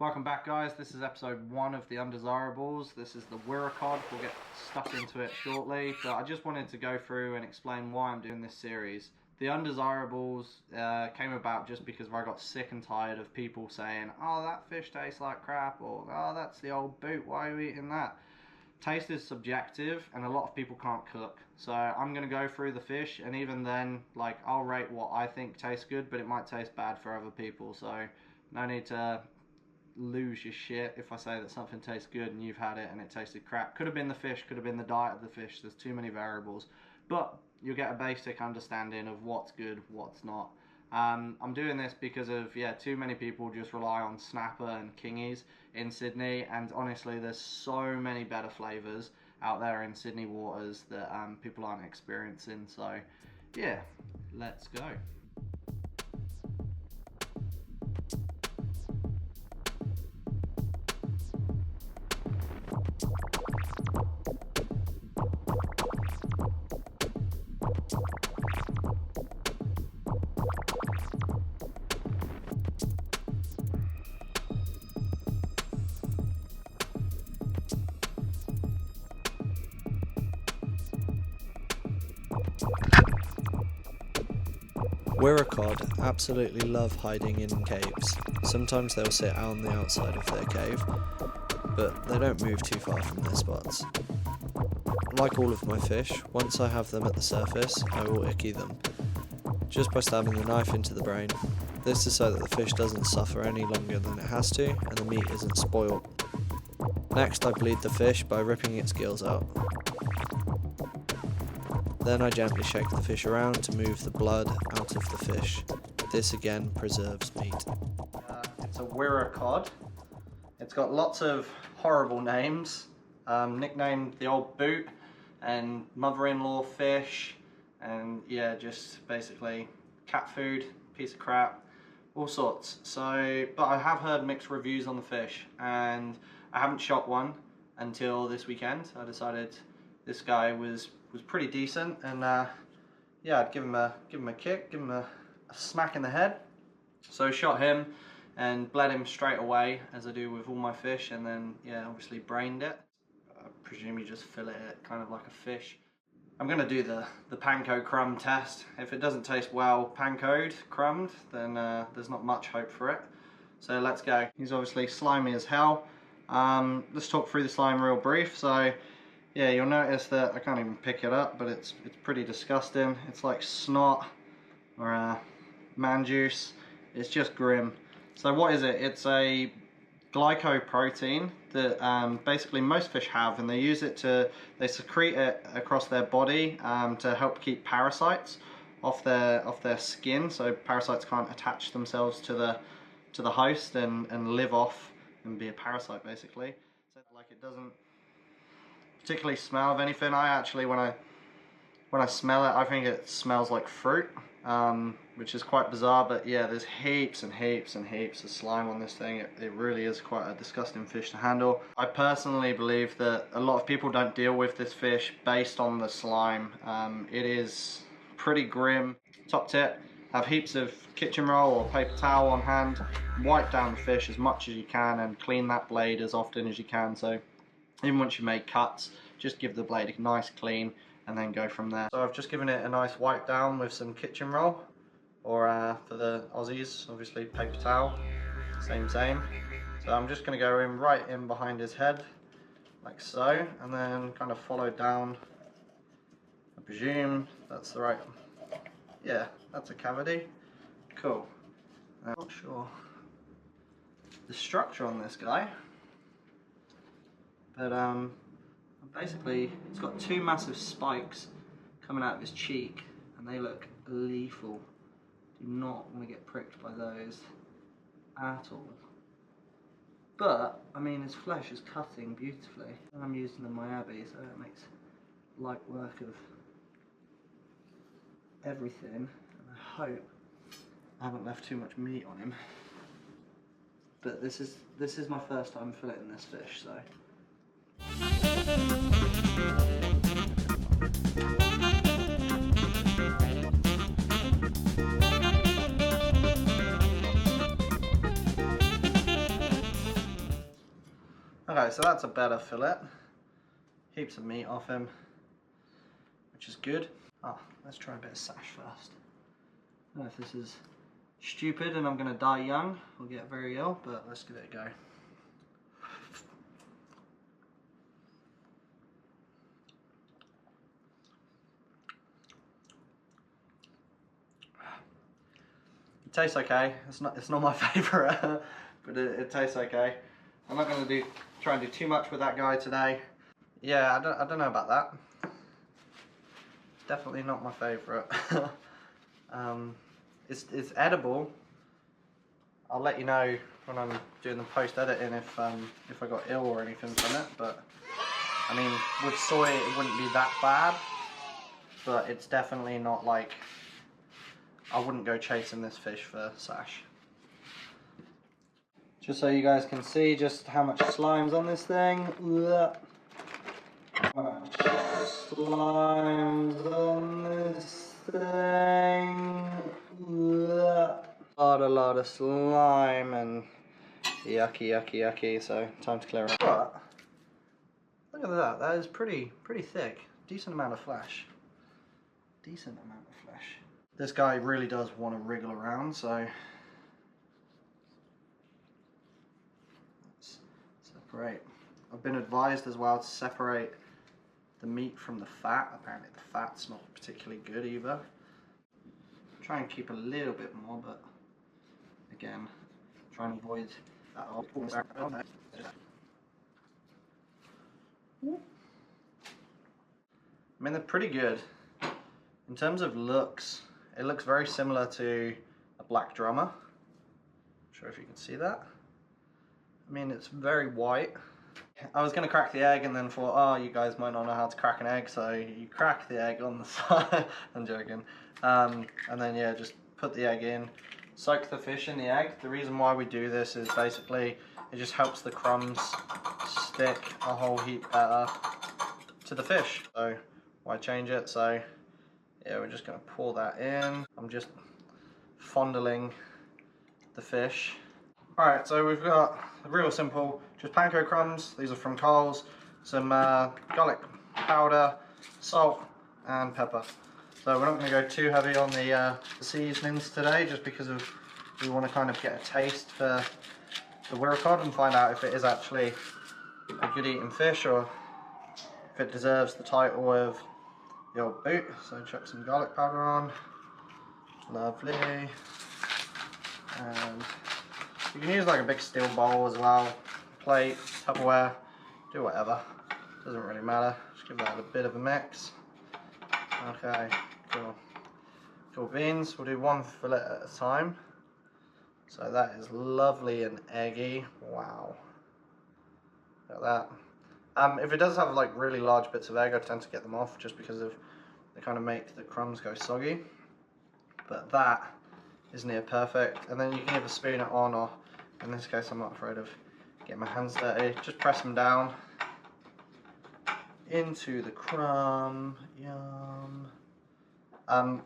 Welcome back, guys. This is episode 1 of the Undesirables. This is the Wirrah Cod. We'll get stuck into it shortly, but I just wanted to go through and explain why I'm doing this series. The Undesirables came about just because I got sick and tired of people saying, oh, that fish tastes like crap, or oh, that's the old boot, why are you eating that? Taste is subjective, and a lot of people can't cook. So I'm going to go through the fish, and even then, like, I'll rate what I think tastes good, but it might taste bad for other people, so no need to lose your shit if I say that something tastes good and you've had it and it tasted crap. Could have been the fish, could have been the diet of the fish. There's too many variables, but you'll get a basic understanding of what's good, what's not. I'm doing this because of, too many people just rely on Snapper and Kingies in Sydney, and honestly there's so many better flavours out there in Sydney waters that people aren't experiencing. So yeah, let's go. Wirrah cod absolutely love hiding in caves. Sometimes they'll sit out on the outside of their cave, but they don't move too far from their spots. Like all of my fish, once I have them at the surface, I will icky them, just by stabbing the knife into the brain. This is so that the fish doesn't suffer any longer than it has to, and the meat isn't spoiled. Next, I bleed the fish by ripping its gills out. Then I gently shake the fish around to move the blood out of the fish. This again preserves meat. It's a Wirrah Cod. It's got lots of horrible names, nicknamed the old boot and mother-in-law fish, and just basically cat food, piece of crap, all sorts. So, but I have heard mixed reviews on the fish, and I haven't shot one until this weekend. I decided this guy was pretty decent, and I'd give him a kick, give him a smack in the head. So shot him and bled him straight away, as I do with all my fish, and then obviously brained it. I presume you just fillet it kind of like a fish. I'm gonna do the panko crumb test. If it doesn't taste well pankoed, crumbed, then there's not much hope for it. So let's go. He's obviously slimy as hell. Let's talk through the slime real brief. So yeah, you'll notice that I can't even pick it up, but it's pretty disgusting. It's like snot or man juice. It's just grim. So what is it? It's a glycoprotein that basically most fish have, and they use it they secrete it across their body to help keep parasites off their skin, so parasites can't attach themselves to the host and live off and be a parasite basically. So like it doesn't particularly smell of anything. I actually, when I smell it, I think it smells like fruit, which is quite bizarre, but yeah, there's heaps and heaps and heaps of slime on this thing. It really is quite a disgusting fish to handle. I personally believe that a lot of people don't deal with this fish based on the slime. It is pretty grim. Top tip, have heaps of kitchen roll or paper towel on hand, wipe down the fish as much as you can and clean that blade as often as you can. So even once you make cuts, just give the blade a nice clean and then go from there. So I've just given it a nice wipe down with some kitchen roll, or for the Aussies, obviously paper towel, same. So I'm just going to go in right in behind his head, like so, and then kind of follow down. I presume that's the right, yeah, that's a cavity. Cool. I'm not sure the structure on this guy, but basically it's got 2 massive spikes coming out of his cheek, and they look lethal. Do not want to get pricked by those at all. But I mean, his flesh is cutting beautifully. I'm using the Mammal, so it makes light work of everything, and I hope I haven't left too much meat on him. But this is my first time filleting this fish, so. Okay, so that's a better fillet. Heaps of meat off him, which is good. Oh, let's try a bit of sash first. I don't know if this is stupid and I'm going to die young or get very ill, but let's give it a go. It tastes okay. It's not my favourite, but it tastes okay. I'm not going to try and do too much with that guy today. Yeah, I don't know about that. Definitely not my favourite. It's edible. I'll let you know when I'm doing the post editing if I got ill or anything from it. But I mean, with soy it wouldn't be that bad. But it's definitely not like, I wouldn't go chasing this fish for sash. Just so you guys can see just how much slime's on this thing. How much slime's on this thing. A lot of slime and yucky. So time to clear it. But look at that. That is pretty thick. Decent amount of flesh. Decent amount of flesh. This guy really does want to wriggle around, so let's separate. I've been advised as well to separate the meat from the fat. Apparently the fat's not particularly good either. Try and keep a little bit more, but again, try and avoid that. I mean, they're pretty good. In terms of looks, it looks very similar to a black drummer. Not sure if you can see that. I mean, it's very white. I was going to crack the egg and then thought, oh, you guys might not know how to crack an egg, so you crack the egg on the side. I'm joking. And then, yeah, just put the egg in, soak the fish in the egg. The reason why we do this is basically it just helps the crumbs stick a whole heap better to the fish. So why change it? So yeah, we're just going to pour that in. I'm just fondling the fish. Alright, so we've got real simple, just panko crumbs. These are from Coles. Some garlic powder, salt and pepper. So we're not going to go too heavy on the seasonings today, just because we want to kind of get a taste for the Wirrah Cod and find out if it is actually a good eating fish or if it deserves the title of the old boot. So chuck some garlic powder on. Lovely. And you can use like a big steel bowl as well, plate, Tupperware, do whatever, doesn't really matter. Just give that a bit of a mix. Okay, cool beans. We'll do one fillet at a time. So that is lovely and eggy. Wow, look at that. If it does have like really large bits of egg, I tend to get them off just because of they kind of make the crumbs go soggy. But that is near perfect. And then you can either spoon it on, or in this case I'm not afraid of getting my hands dirty. Just press them down into the crumb. Yum. I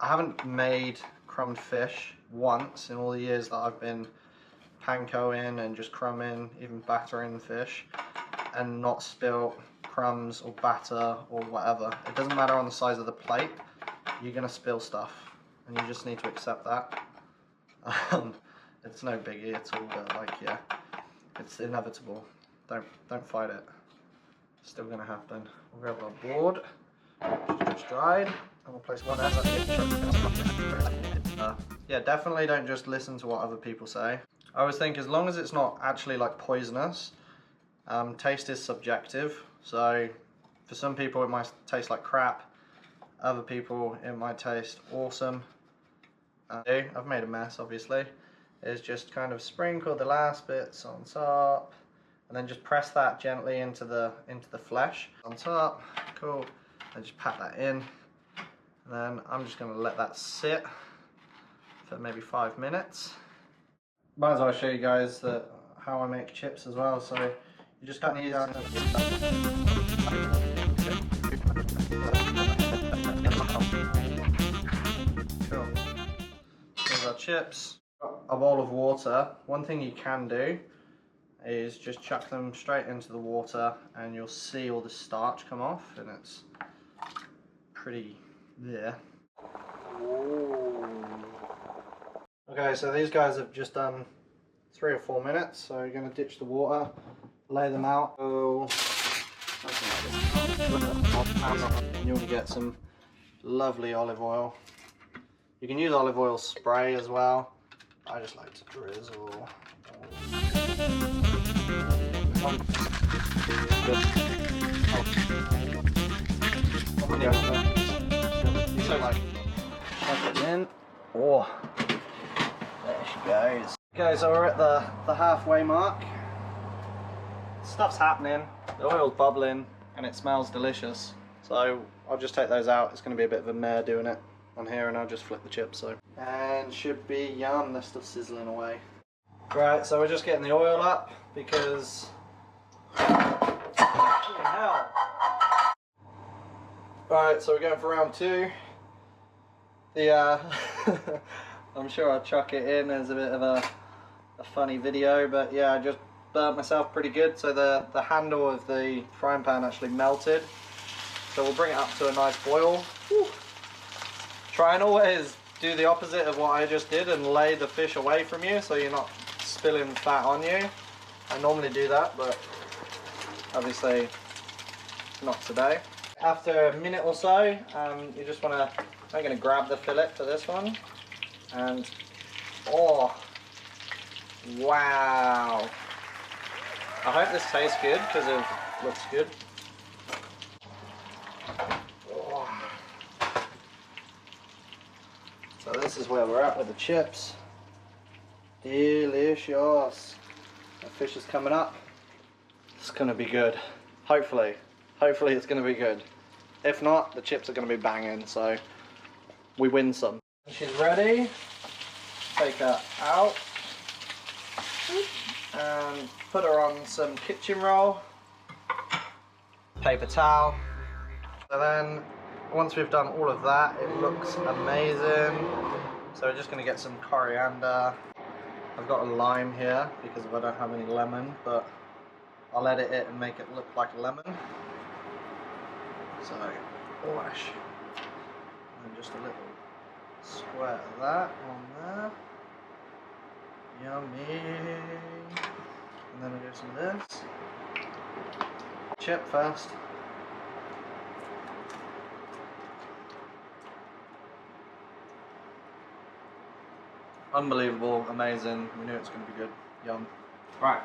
haven't made crumbed fish once in all the years that I've been pankoing and just crumbing, even battering fish, and not spilt crumbs or batter or whatever. It doesn't matter on the size of the plate, you're gonna spill stuff and you just need to accept that. It's no biggie at all, but like, yeah, it's inevitable. Don't fight it. It's still gonna happen. We'll grab our board, just dried, and we'll place one end. Yeah, definitely don't just listen to what other people say. I always think as long as it's not actually like poisonous, taste is subjective. So for some people it might taste like crap, other people it might taste awesome. I've made a mess obviously. Is just kind of sprinkle the last bits on top and then just press that gently into the flesh on top. Cool. And just pat that in. And then I'm just going to let that sit for maybe 5 minutes. Might as well show you guys how I make chips as well. So you just cut these out. Cool. Here's our chips. A bowl of water. One thing you can do is just chuck them straight into the water and you'll see all the starch come off, and it's pretty there. Okay, so these guys have just done 3 or 4 minutes, so you're going to ditch the water, lay them out. Oh, and you'll get some lovely olive oil. You can use olive oil spray as well. I just like to drizzle. So like it in. Oh, there she goes. Okay, so we're at the halfway mark. Stuff's happening, the oil's bubbling, and it smells delicious. So I'll just take those out. It's going to be a bit of a mare doing it on here, and I'll just flip the chips. So, and should be yum. They're still sizzling away. Right, so we're just getting the oil up because fucking hell. Right, so we're going for round 2. The I'm sure I'll chuck it in as a bit of a funny video, but yeah, I just burnt myself pretty good. So the handle of the frying pan actually melted. So we'll bring it up to a nice boil. Whew. Try and always do the opposite of what I just did and lay the fish away from you so you're not spilling fat on you. I normally do that, but obviously not today. After a minute or so, you just want to, I'm going to grab the fillet for this one, and oh, wow. I hope this tastes good because it looks good. Oh. So this is where we're at with the chips. Delicious. The fish is coming up. It's going to be good. Hopefully it's going to be good. If not, the chips are going to be banging, so we win some. She's ready. Take her out and put her on some kitchen roll, paper towel. So then once we've done all of that, it looks amazing. So we're just going to get some coriander. I've got a lime here because I don't have any lemon, but I'll edit it and make it look like a lemon. So, wash. And just a little squirt of that on there. Yummy. And then we'll do some of this. Chip first. Unbelievable, amazing. We knew it was going to be good. Yum. Right.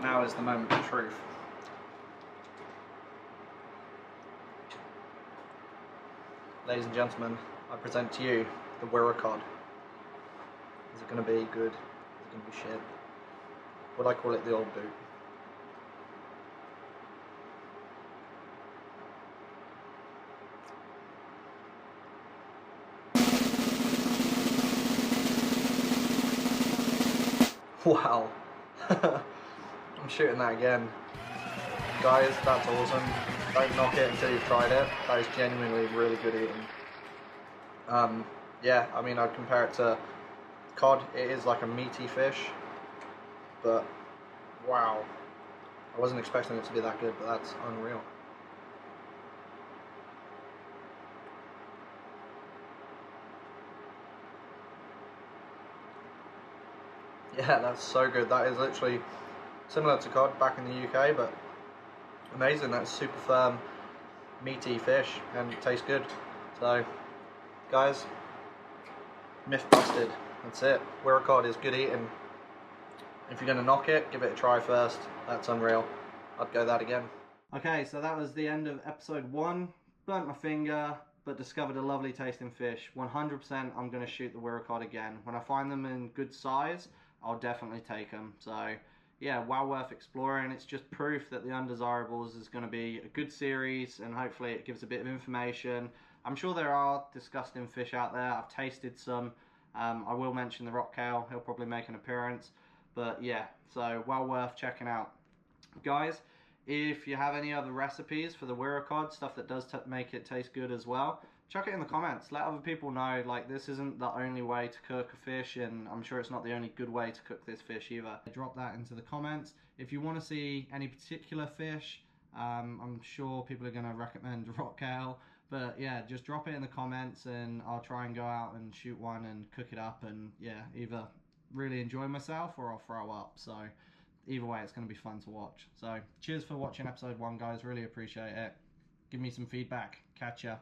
Now is the moment of truth. Ladies and gentlemen, I present to you the Wirrah Cod. Is it going to be good? Is it going to be shit? Would I call it the old boot? Wow. I'm shooting that again. Guys, that's awesome. Don't knock it until you've tried it. That is genuinely really good eating. Yeah, I mean, I'd compare it to cod. It is like a meaty fish, but wow. I wasn't expecting it to be that good, but that's unreal. Yeah, that's so good. That is literally similar to cod back in the UK, but amazing. That's super firm, meaty fish, and it tastes good. So, guys, myth busted. That's it. Wirrah Cod is good eating. If you're going to knock it, give it a try first. That's unreal. I'd go that again. Okay, so that was the end of episode 1. Burnt my finger, but discovered a lovely tasting fish. 100% I'm going to shoot the Wirrah Cod again. When I find them in good size, I'll definitely take them. So yeah, well worth exploring. It's just proof that the Undesirables is going to be a good series, and hopefully it gives a bit of information. I'm sure there are disgusting fish out there. I've tasted some. I will mention the rock kale. He'll probably make an appearance. But yeah, so well worth checking out. Guys, if you have any other recipes for the Wirrah Cod, stuff that does make it taste good as well, chuck it in the comments. Let other people know, like, this isn't the only way to cook a fish, and I'm sure it's not the only good way to cook this fish either. Drop that into the comments. If you want to see any particular fish, I'm sure people are going to recommend rocktail, but yeah, just drop it in the comments and I'll try and go out and shoot one and cook it up, and yeah, either really enjoy myself or I'll throw up. So either way, it's going to be fun to watch. So cheers for watching episode 1, guys. Really appreciate it. Give me some feedback. Catch ya.